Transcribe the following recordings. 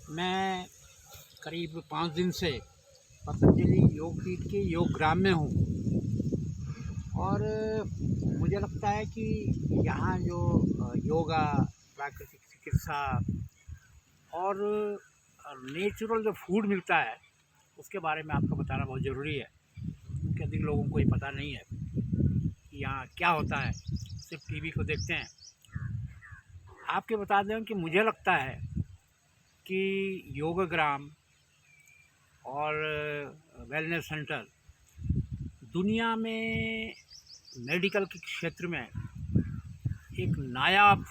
मैं करीब 5 दिन से पतंजलि योगपीठ के योग ग्राम में हूँ और मुझे लगता है कि यहाँ जो योगा, प्राकृतिक चिकित्सा और नेचुरल जो फूड मिलता है उसके बारे में आपको बताना बहुत ज़रूरी है, क्योंकि अधिक लोगों को ये पता नहीं है कि यहाँ क्या होता है। सिर्फ टीवी को देखते हैं। आपके बता दें कि मुझे लगता है कि योग ग्राम और वेलनेस सेंटर दुनिया में मेडिकल के क्षेत्र में एक नायाब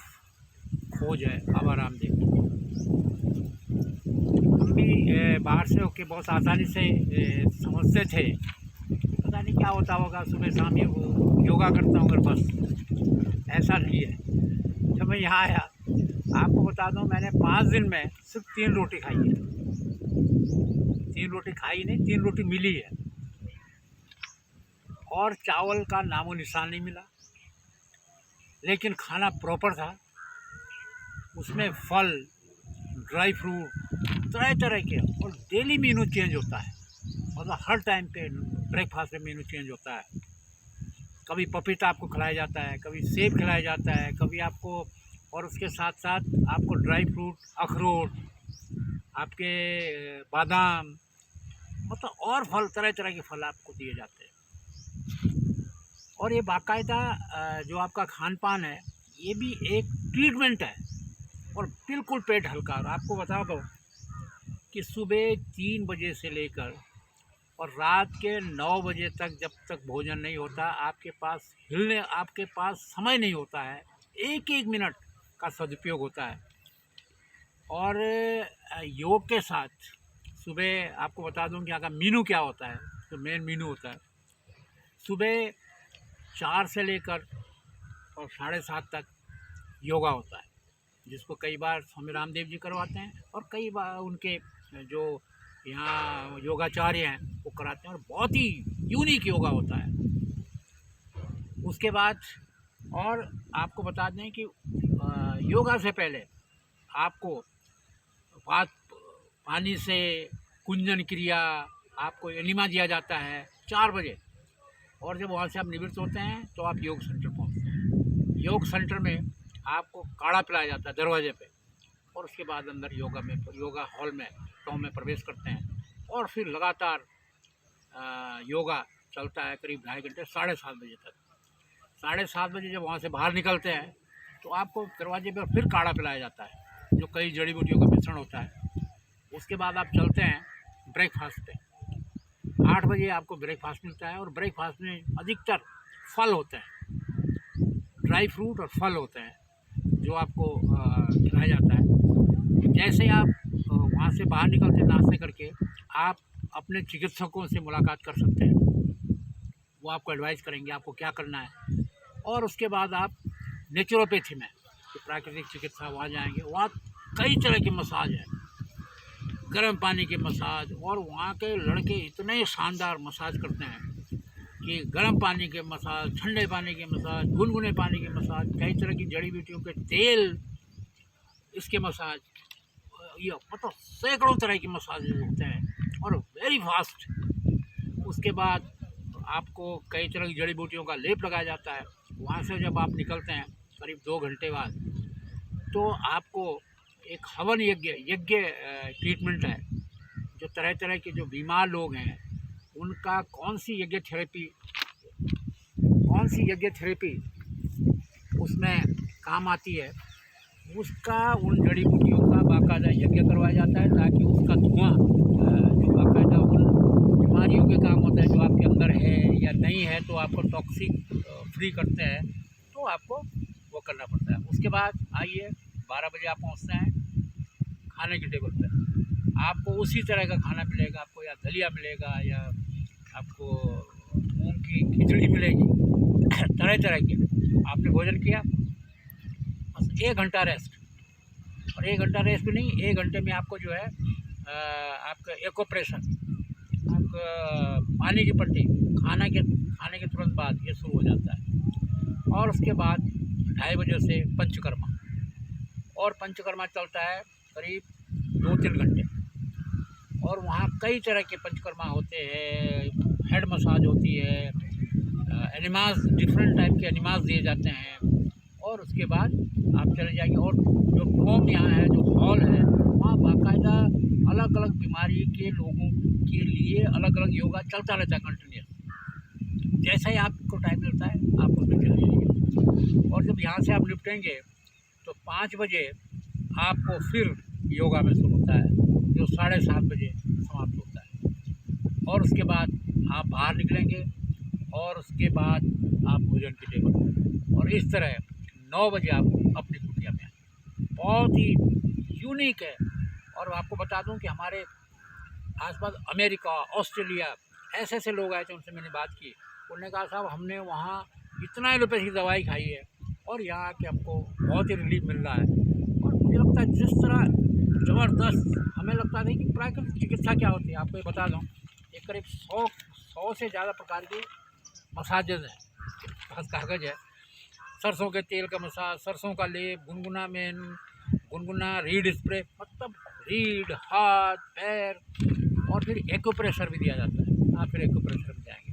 खोज है बाबा रामदेव की। हम भी बाहर से होके बहुत आसानी से समझते थे, पता नहीं क्या होता होगा, सुबह शाम योगा करता हूँ, अगर बस ऐसा नहीं है। जब मैं यहाँ आया, आपको बता दूँ, मैंने 5 दिन में सिर्फ 3 रोटी खाई है। 3 रोटी खाई नहीं, 3 रोटी मिली है और चावल का नामो निशान नहीं मिला। लेकिन खाना प्रॉपर था, उसमें फल, ड्राई फ्रूट, तरह तरह के, और डेली मेनू चेंज होता है। मतलब हर टाइम पे ब्रेकफास्ट में मेनू चेंज होता है। कभी पपीता आपको खिलाया जाता है, कभी सेब खिलाया जाता है, कभी आपको, और उसके साथ साथ आपको ड्राई फ्रूट, अखरोट, आपके बादाम, मतलब और फल, तरह तरह के फल आपको दिए जाते हैं। और ये बाकायदा जो आपका खान पान है, ये भी एक ट्रीटमेंट है और बिल्कुल पेट हल्का। और आपको बता दो कि सुबह 3 बजे से लेकर और रात के 9 बजे तक, जब तक भोजन नहीं होता, आपके पास समय नहीं होता है। एक एक मिनट का सदुपयोग होता है। और योग के साथ सुबह आपको बता दूं कि यहाँ का मीनू क्या होता है। तो मेन मीनू होता है सुबह 4 से लेकर और 7:30 तक योगा होता है, जिसको कई बार स्वामी रामदेव जी करवाते हैं और कई बार उनके जो यहाँ योगाचार्य हैं वो कराते हैं, और बहुत ही यूनिक योगा होता है। उसके बाद और आपको बता दें कि योगा से पहले आपको पानी से कुंजन क्रिया, आपको एनिमा दिया जाता है 4 बजे। और जब वहाँ से आप निवृत्त होते हैं तो आप योग सेंटर पहुँचते हैं। योग सेंटर में आपको काढ़ा पिलाया जाता है दरवाजे पे, और उसके बाद अंदर योगा हॉल में टॉम में प्रवेश करते हैं। और फिर लगातार योगा चलता है करीब 2.5 घंटे, 7:30 बजे तक। 7:30 बजे जब वहाँ से बाहर निकलते हैं तो आपको दरवाजे पर फिर काढ़ा पिलाया जाता है, जो कई जड़ी बूटियों का मिश्रण होता है। उसके बाद आप चलते हैं ब्रेकफास्ट पे। 8 बजे आपको ब्रेकफास्ट मिलता है, और ब्रेकफास्ट में अधिकतर फल होते हैं, ड्राई फ्रूट और फल होते हैं, जो आपको खिलाया जाता है। जैसे आप वहाँ से बाहर निकलते नाश्ते करके, आप अपने चिकित्सकों से मुलाकात कर सकते हैं। वो आपको एडवाइस करेंगे आपको क्या करना है। और उसके बाद आप नेचुरोपैथी में, जो प्राकृतिक चिकित्सा, वहाँ जाएंगे। वहाँ कई तरह के मसाज हैं, गर्म पानी के मसाज, और वहाँ के लड़के इतने शानदार मसाज करते हैं कि गर्म पानी के मसाज, ठंडे पानी के मसाज, गुनगुने पानी के मसाज, कई तरह की जड़ी बूटियों के तेल, इसके मसाज, ये मतलब सैकड़ों तरह के मसाज होते हैं और वेरी फास्ट। उसके बाद आपको कई तरह की जड़ी बूटियों का लेप लगाया जाता है। वहाँ से जब आप निकलते हैं करीब 2 घंटे बाद, तो आपको एक हवन यज्ञ ट्रीटमेंट है, जो तरह तरह के जो बीमार लोग हैं उनका कौन सी यज्ञ थेरेपी उसमें काम आती है, उसका उन जड़ी बूटियों का बाकायदा यज्ञ करवाया जाता है, ताकि उसका धुआं जो बाकायदा उन बीमारियों के काम होता है जो आपके अंदर है या नहीं है, तो आपको टॉक्सिक फ्री करते हैं, तो आपको वो करना पड़ता है। उसके बाद आइए 12 बजे आप पहुंचते हैं खाने की टेबल पर। आपको उसी तरह का खाना मिलेगा, आपको या दलिया मिलेगा, या आपको मूंग की खिचड़ी मिलेगी, तरह तरह की। आपने भोजन किया, बस 1 घंटा रेस्ट। और 1 घंटा रेस्ट भी नहीं, 1 घंटे में आपको जो है आपका एक्यूप्रेशर, आपका पानी की पट्टी, खाने के तुरंत बाद ये शुरू हो जाता है। और उसके बाद 2:30 बजे से पंचकर्मा, और पंचकर्मा चलता है करीब 2-3 घंटे। और वहाँ कई तरह के पंचकर्मा होते हैं, हेड मसाज होती है, एनिमास, डिफरेंट टाइप के एनिमास दिए जाते हैं। और उसके बाद आप चले जाएंगे। और जो डोम यहाँ है, जो हॉल है, वहाँ बाकायदा अलग अलग बीमारी के लोगों के लिए अलग अलग योगा चलता रहता है कंटिन्यूस। जैसा ही आपको टाइम मिलता है आप उसमें चले जाइए। और जब यहाँ से आप निपटेंगे तो 5 बजे आपको फिर योगा में शुरू होता है, जो 7:30 बजे समाप्त होता है। और उसके बाद आप बाहर निकलेंगे और उसके बाद आप भोजन की टेबल पर, और इस तरह 9 बजे आप अपनी कुटिया में आए। बहुत ही यूनिक है। और आपको बता दूं कि हमारे आसपास अमेरिका, ऑस्ट्रेलिया, ऐसे ऐसे लोग आए थे, उनसे मैंने बात की। उन्होंने कहा साहब हमने वहाँ इतना ही रुपये की दवाई खाई है और यहाँ आके हमको बहुत ही रिलीफ मिल रहा है। और मुझे लगता है जिस तरह ज़बरदस्त, हमें लगता था कि प्राकृतिक चिकित्सा क्या होती है। आपको ये बता दूँ, एक करीब 100 से ज़्यादा प्रकार के मसाजेज हैं, बस कागज़ है। सरसों के तेल का मसाज, सरसों का लेप, गुनगुना मेन, गुनगुना रीड स्प्रे, मतलब रीड, हाथ, पैर, और फिर एक्यूप्रेशर भी दिया जाता है। आप फिर एक्यूप्रेशर में जाएंगे,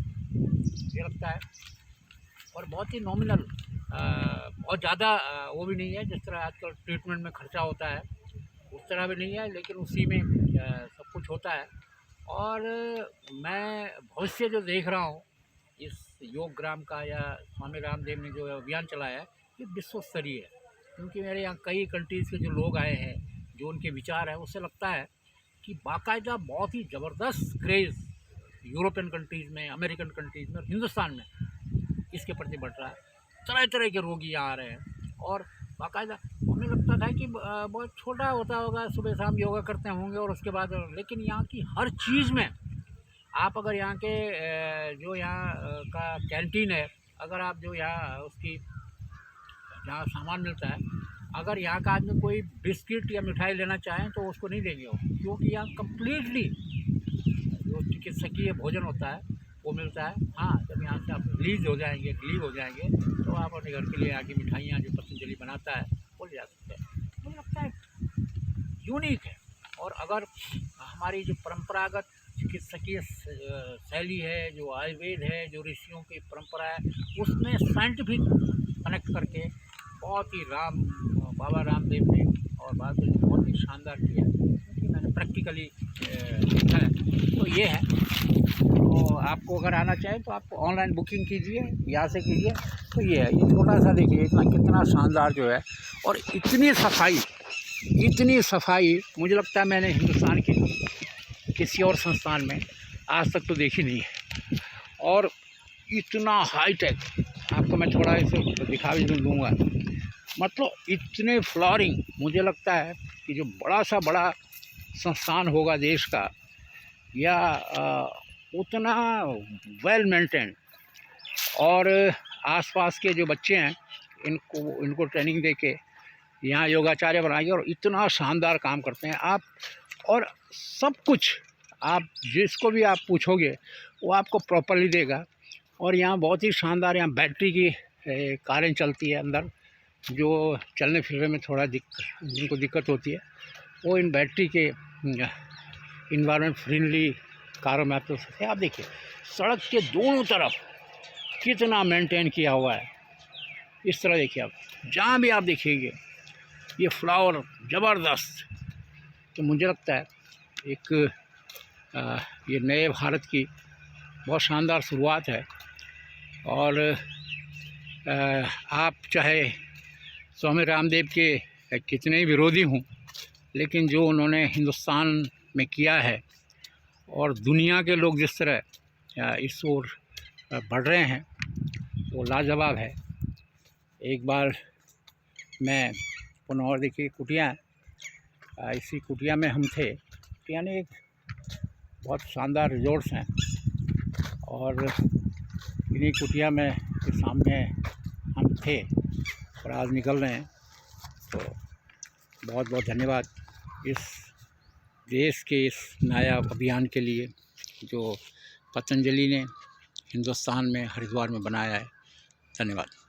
ये लगता है। और बहुत ही नॉमिनल, बहुत ज़्यादा वो भी नहीं है जिस तरह आजकल ट्रीटमेंट में खर्चा होता है, उस तरह भी नहीं है, लेकिन उसी में सब कुछ होता है। और मैं भविष्य जो देख रहा हूँ इस योग ग्राम का, या स्वामी रामदेव ने जो अभियान चलाया है, ये विश्व स्तरीय है। क्योंकि मेरे यहाँ कई कंट्रीज़ के जो लोग आए हैं, जो उनके विचार हैं, उससे लगता है कि बाकायदा बहुत ही ज़बरदस्त क्रेज़ यूरोपियन कंट्रीज़ में, अमेरिकन कंट्रीज़ में और हिंदुस्तान में इसके प्रति बढ़ रहा है। तरह तरह के रोगी यहाँ आ रहे हैं। और बाकायदा हमें लगता था कि बहुत छोटा होता होगा, सुबह शाम योगा करते होंगे और उसके बाद, लेकिन यहाँ की हर चीज़ में आप अगर यहाँ के जो यहाँ का कैंटीन है, अगर आप जो यहाँ उसकी जहाँ सामान मिलता है, अगर यहाँ का आदमी कोई बिस्किट या मिठाई लेना चाहें तो उसको नहीं देंगे वो, क्योंकि यहाँ कम्प्लीटली जो चिकित्सकीय भोजन होता है वो मिलता है। हाँ, जब यहाँ से आप रिलीज़ हो जाएंगे तो आप अपने घर के लिए आगे मिठाइयाँ जो पतंजलि बनाता है वो ले जा सकते हैं। मुझे लगता है यूनिक है। और अगर हमारी जो परंपरागत चिकित्सकीय शैली है, जो आयुर्वेद है, जो ऋषियों की परंपरा है, उसमें साइंटिफिक कनेक्ट करके बहुत ही बाबा रामदेव ने और बाद में बहुत ही शानदार किया, क्योंकि मैंने प्रैक्टिकली देखा है। तो ये है। तो आपको अगर आना चाहें तो आप ऑनलाइन बुकिंग कीजिए, यहाँ से कीजिए। तो ये है, ये छोटा सा देखिए इतना कितना शानदार जो है, और इतनी सफाई मुझे लगता है मैंने हिंदुस्तान के किसी और संस्थान में आज तक तो देखी नहीं है। और इतना हाईटेक, आपको मैं थोड़ा इसे दिखा भी दूँगा, मतलब इतने फ्लोरिंग, मुझे लगता है कि जो बड़ा संस्थान होगा देश का, या उतना वेल मेंटेन। और आसपास के जो बच्चे हैं इनको ट्रेनिंग देके यहाँ योगाचार्य बनाएंगे, और इतना शानदार काम करते हैं आप। और सब कुछ आप जिसको भी आप पूछोगे वो आपको प्रॉपरली देगा। और यहाँ बहुत ही शानदार, यहाँ बैटरी की कारें चलती है अंदर, जो चलने फिरने में थोड़ा जिनको दिक्कत होती है वो इन बैटरी के इन्वायरमेंट फ्रेंडली कारों में आते हैं। आप देखिए सड़क के दोनों तरफ कितना मेंटेन किया हुआ है। इस तरह देखिए, आप जहाँ भी आप देखिएगा ये फ्लावर ज़बरदस्त। तो मुझे लगता है एक ये नए भारत की बहुत शानदार शुरुआत है। और आप चाहे स्वामी रामदेव के कितने ही विरोधी हों, लेकिन जो उन्होंने हिंदुस्तान में किया है और दुनिया के लोग जिस तरह इस ओर बढ़ रहे हैं वो लाजवाब है। एक बार मैं पुनः, और देखिए कुटिया, इसी कुटिया में हम थे, यानी एक बहुत शानदार रिजॉर्ट्स हैं, और इन्हीं कुटिया में के सामने हम थे और आज निकल रहे हैं। तो बहुत बहुत धन्यवाद इस देश के इस नायाब अभियान के लिए जो पतंजलि ने हिंदुस्तान में हरिद्वार में बनाया है। धन्यवाद।